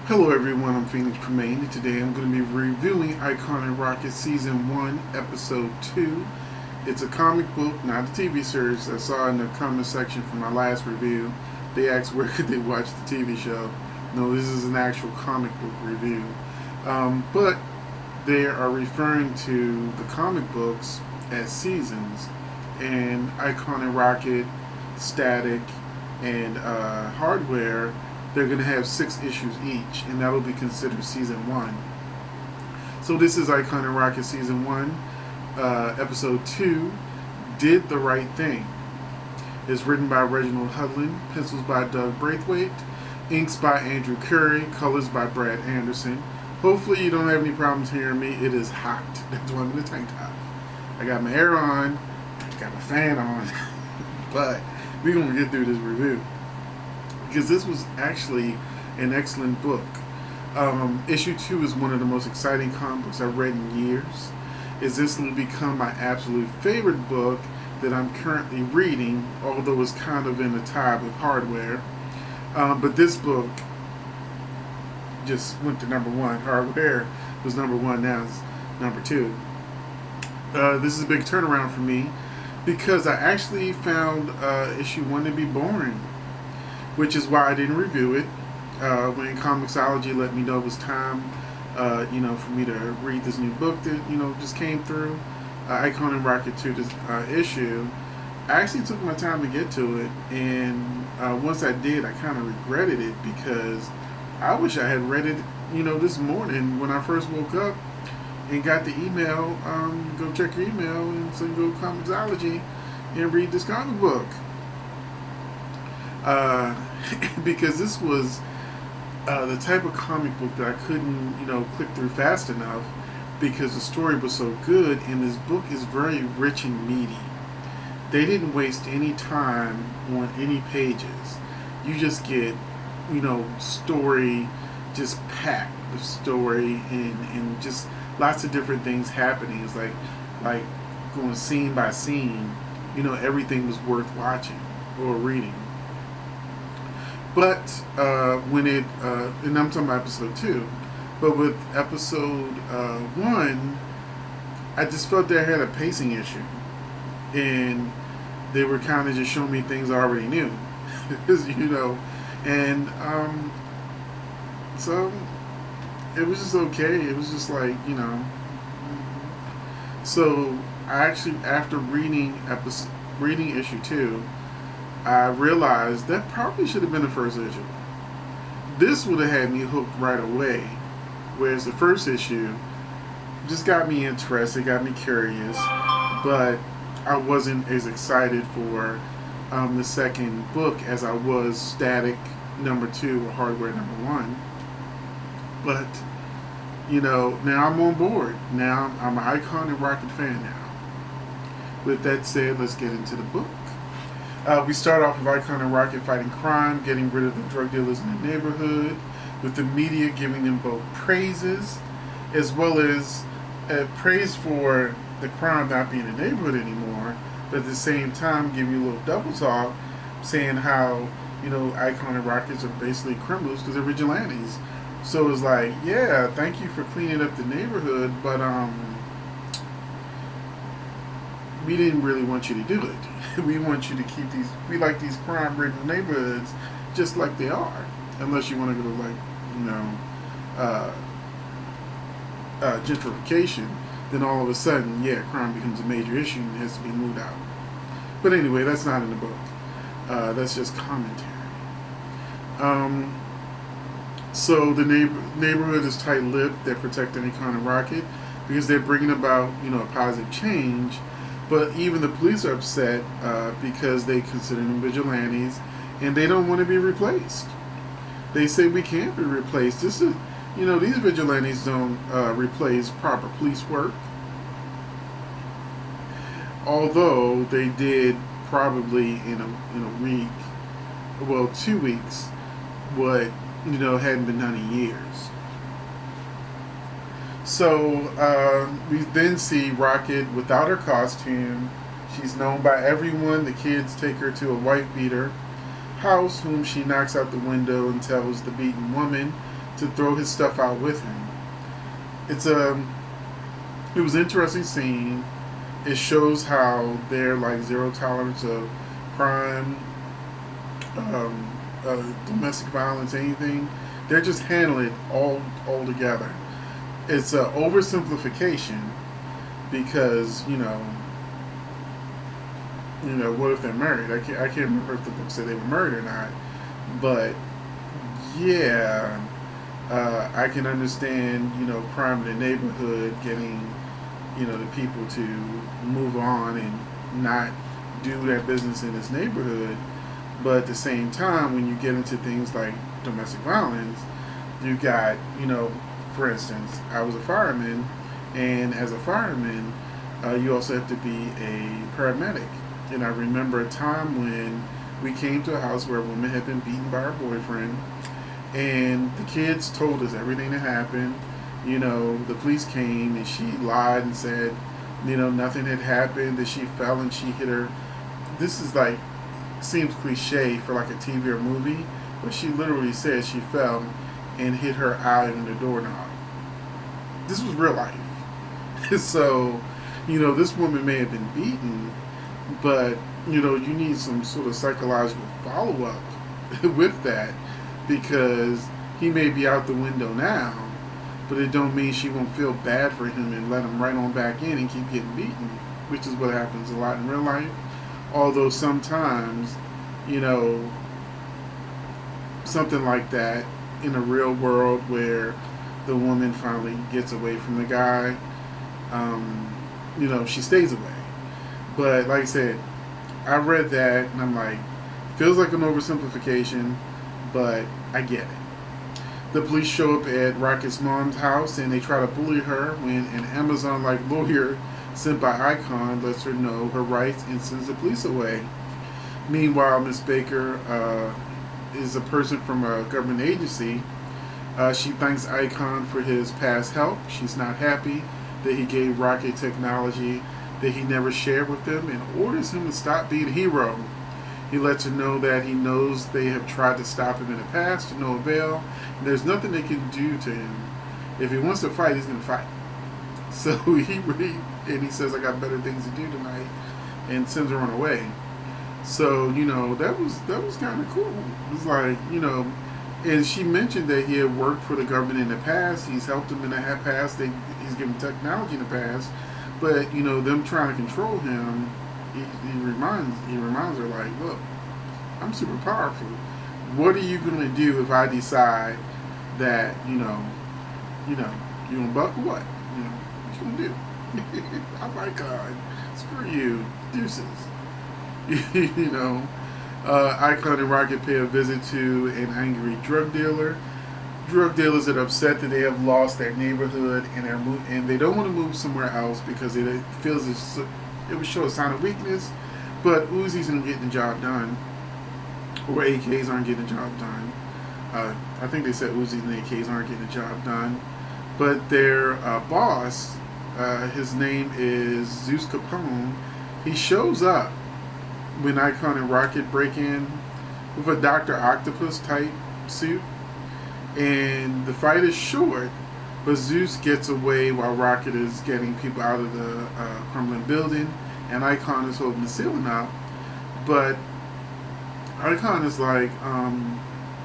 Hello everyone, I'm Phoenix Tremaine, and today I'm going to be reviewing Icon and Rocket Season 1, Episode 2. It's a comic book, not a TV series. I saw in the comment section from my last review, they asked where could they watch the TV show. No, this is an actual comic book review. But they are referring to the comic books as seasons, and Icon and Rocket, Static, and Hardware, they're going to have 6 issues each, and that will be considered season 1. So this is Icon and Rocket season 1, episode 2, Did the Right Thing. It's written by Reginald Hudlin, pencils by Doug Braithwaite, inks by Andrew Curry, colors by Brad Anderson. Hopefully you don't have any problems hearing me. It is hot. That's why I'm in the tank top. I got my air on, got my fan on, but we're going to get through this review, because this was actually an excellent book. Issue 2 is one of the most exciting comic books I've read in years. This will become my absolute favorite book that I'm currently reading, although it's kind of in a tie with Hardware. But this book just went to number 1. Hardware was number 1, now it's number 2. This is a big turnaround for me, because I actually found issue 1 to be boring, which is why I didn't review it. When Comixology let me know it was time, for me to read this new book that, just came through, Icon and Rocket 2 issue, I actually took my time to get to it, and once I did, I kind of regretted it, because I wish I had read it, this morning when I first woke up and got the email, go check your email, and so you go to Comixology and read this comic book. Because this was the type of comic book that I couldn't, click through fast enough, because the story was so good, and this book is very rich and meaty. They didn't waste any time on any pages. You just get, story just packed with story, and just lots of different things happening. It's like going scene by scene. Everything was worth watching or reading. But when it, and I'm talking about episode 2, but with episode 1, I just felt they had a pacing issue, and they were kind of just showing me things I already knew, and so it was just okay. It was just like, So I actually, after reading issue 2, I realized that probably should have been the first issue. This would have had me hooked right away, whereas the first issue just got me interested, got me curious, but I wasn't as excited for the second book as I was Static number 2 or Hardware number 1. But, now I'm on board. Now I'm an Icon and Rocket fan now. With that said, let's get into the book. We start off with Icon and Rocket fighting crime, getting rid of the drug dealers in the neighborhood, with the media giving them both praises, as well as praise for the crime not being in the neighborhood anymore, but at the same time giving you a little double talk, saying how, Icon and Rockets are basically criminals because they're vigilantes. So it's like, yeah, thank you for cleaning up the neighborhood, but we didn't really want you to do it. We want you to keep we like these crime-ridden neighborhoods just like they are. Unless you want to go to, gentrification, then all of a sudden, yeah, crime becomes a major issue and has to be moved out. But anyway, that's not in the book. That's just commentary. So the neighborhood is tight-lipped. They're protecting Icon and Rocket because they're bringing about, a positive change. But even the police are upset because they consider them vigilantes, and they don't want to be replaced. They say we can't be replaced. This is, these vigilantes don't replace proper police work. Although they did probably in a week, well, 2 weeks, what hadn't been done in years. So we then see Rocket without her costume. She's known by everyone. The kids take her to a wife beater house, whom she knocks out the window and tells the beaten woman to throw his stuff out with him. It's a it was an interesting scene. It shows how they're like zero tolerance of crime, domestic violence, anything. They're just handling it all together. It's an oversimplification because what if they're married? I can't remember if the book said they were married or not, but yeah, I can understand crime in the neighborhood getting the people to move on and not do their business in this neighborhood. But at the same time, when you get into things like domestic violence, you got, for instance, I was a fireman, and as a fireman, you also have to be a paramedic. And I remember a time when we came to a house where a woman had been beaten by her boyfriend, and the kids told us everything that happened. The police came and she lied and said, nothing had happened, that she fell and she hit her. This is like, seems cliche for like a TV or movie, but she literally said she fell and hit her eye on the doorknob. This was real life. So, this woman may have been beaten, but, you need some sort of psychological follow-up with that, because he may be out the window now, but it don't mean she won't feel bad for him and let him right on back in and keep getting beaten, which is what happens a lot in real life. Although sometimes, something like that in the real world where the woman finally gets away from the guy, she stays away. But like I said, I read that and I'm like, feels like an oversimplification, but I get it. The police show up at Rocket's mom's house and they try to bully her when an Amazon-like lawyer sent by Icon lets her know her rights and sends the police away. Meanwhile, Miss Baker is a person from a government agency. She thanks Icon for his past help. She's not happy that he gave Rocket technology that he never shared with them and orders him to stop being a hero. He lets her know that he knows they have tried to stop him in the past to no avail, and there's nothing they can do to him. If he wants to fight, he's going to fight. So he says, I got better things to do tonight, and sends her on her way. So, that was kind of cool. It was like, and she mentioned that he had worked for the government in the past. He's helped them in the past. He's given technology in the past. But, them trying to control him, he reminds her, like, look, I'm super powerful. What are you going to do if I decide that, you going to buck or what? What you going to do? Oh my God, screw you, deuces. Icon and Rocket pay a visit to an angry drug dealer. Drug dealers are upset that they have lost their neighborhood and they don't want to move somewhere else because it feels it would show a sign of weakness. But Uzis aren't getting the job done, or AKs aren't getting the job done. I think they said Uzis and AKs aren't getting the job done. But their boss, his name is Zeus Capone. He shows up when Icon and Rocket break in with a Dr. Octopus type suit. And the fight is short, but Zeus gets away while Rocket is getting people out of the crumbling building, and Icon is holding the ceiling up. But Icon is like,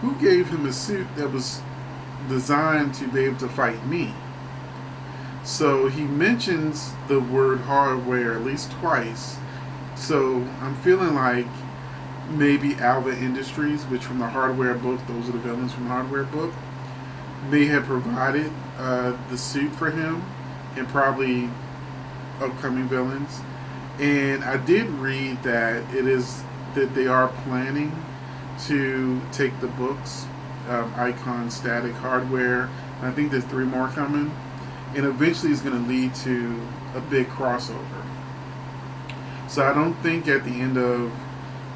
who gave him a suit that was designed to be able to fight me? So he mentions the word hardware at least twice. So I'm feeling like maybe Alva Industries, which from the Hardware book, those are the villains from the Hardware book, may have provided the suit for him, and probably upcoming villains. And I did read that they are planning to take the books, Icon, Static, Hardware. I think there's 3 more coming, and eventually it's going to lead to a big crossover. So I don't think at the end of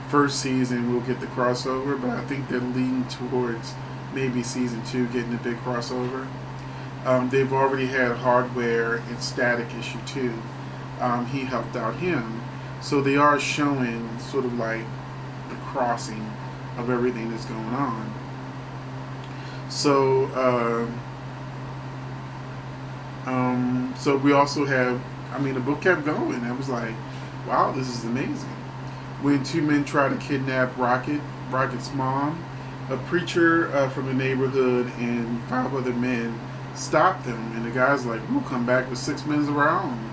first season we'll get the crossover, but I think they're leaning towards maybe season 2 getting a big crossover. They've already had Hardware and Static issue 2. He helped out him, so they are showing sort of like the crossing of everything that's going on. So, so we also have. I mean, the book kept going. I was like, wow, this is amazing. When two men try to kidnap Rocket's mom, a preacher from the neighborhood and five other men stop them, and the guy's like, "We'll come back with 6 men of our own."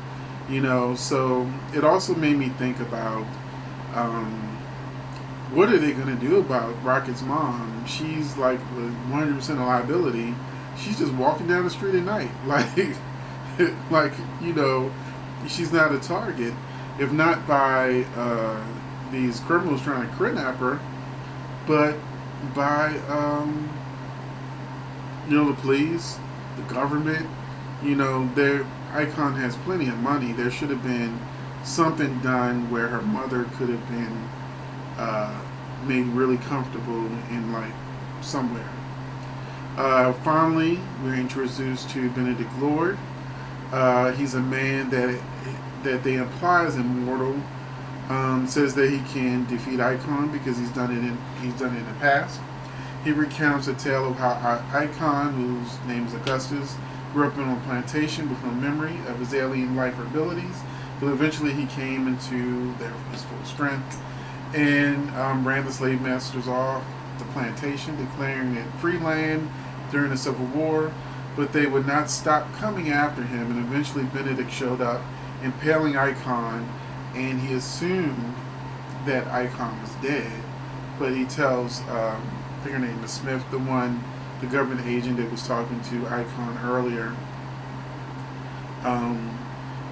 So it also made me think about um, what are they going to do about Rocket's mom? She's like 100% a liability. She's just walking down the street at night, like she's not a target, if not by these criminals trying to kidnap her, but by the police, the government. Their Icon has plenty of money. There should have been something done where her mother could have been made really comfortable in somewhere. Finally, we're introduced to Benedict Lord. He's a man that they imply is immortal. Says that he can defeat Icon because he's done it in the past. He recounts a tale of how Icon, whose name is Augustus, grew up on a plantation with no memory of his alien life or abilities, but eventually he came into his full strength and ran the slave masters off the plantation, declaring it free land during the Civil War. But they would not stop coming after him, and eventually Benedict showed up, impaling Icon, and he assumed that Icon was dead. But he tells, I think her name is Smith, the government agent that was talking to Icon earlier.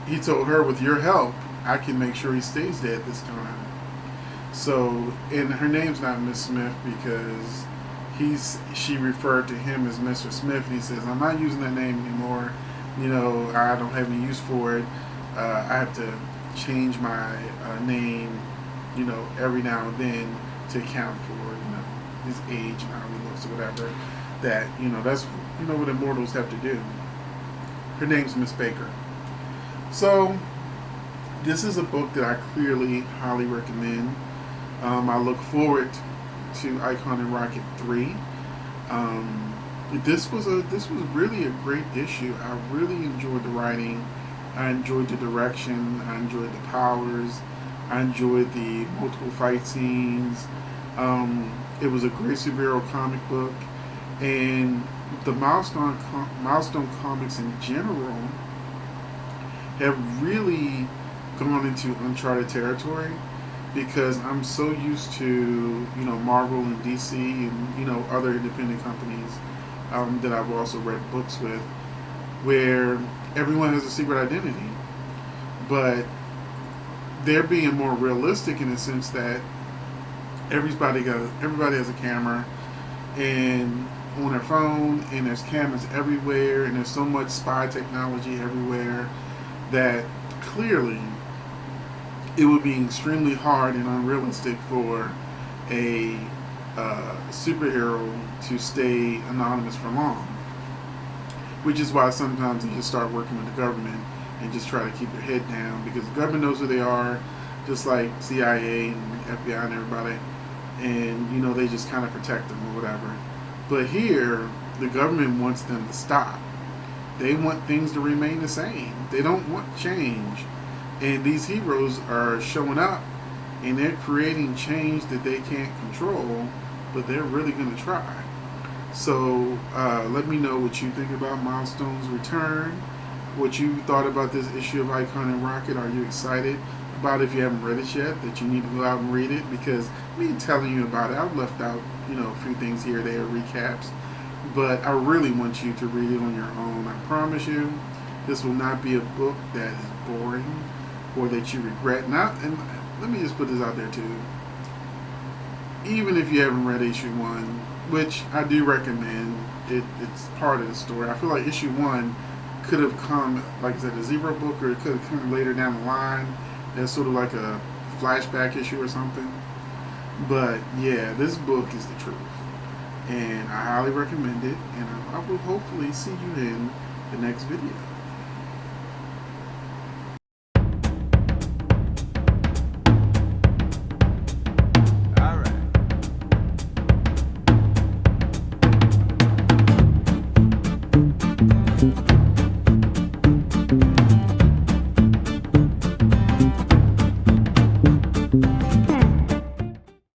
He told her, with your help, I can make sure he stays dead this time. So, and her name's not Miss Smith because she referred to him as Mr. Smith, and he says, I'm not using that name anymore. I don't have any use for it. I have to change my name, every now and then to account for, his age and how he looks or whatever. That, that's, what immortals have to do. Her name's Miss Baker. So, this is a book that I clearly highly recommend. I look forward to Icon and Rocket 3. This was really a great issue. I really enjoyed the writing. I enjoyed the direction. I enjoyed the powers. I enjoyed the multiple fight scenes. It was a great superhero comic book, and the Milestone comics in general have really gone into uncharted territory, because I'm so used to Marvel and DC and other independent companies that I've also read books with, where everyone has a secret identity, but they're being more realistic in the sense that everybody has a camera and on their phone, and there's cameras everywhere, and there's so much spy technology everywhere that clearly it would be extremely hard and unrealistic for a superhero to stay anonymous for long. Which is why sometimes you just start working with the government and just try to keep your head down, because the government knows who they are, just like CIA and FBI and everybody, and they just kind of protect them or whatever. But here, the government wants them to stop. They want things to remain the same. They don't want change. And these heroes are showing up, and they're creating change that they can't control, but they're really going to try. So let me know what you think about Milestones Return, what you thought about this issue of Icon and Rocket. Are you excited about it? If you haven't read it yet, that you need to go out and read it, because me telling you about it, I've left out a few things here or there, recaps, but I really want you to read it on your own. I promise you, this will not be a book that is boring or that you regret. And let me just put this out there too. Even if you haven't read issue 1, which I do recommend, it's part of the story. I feel like issue 1 could have come, like I said, a zero book, or it could have come later down the line as sort of like a flashback issue or something. But yeah, this book is the truth, and I highly recommend it, and I will hopefully see you in the next video.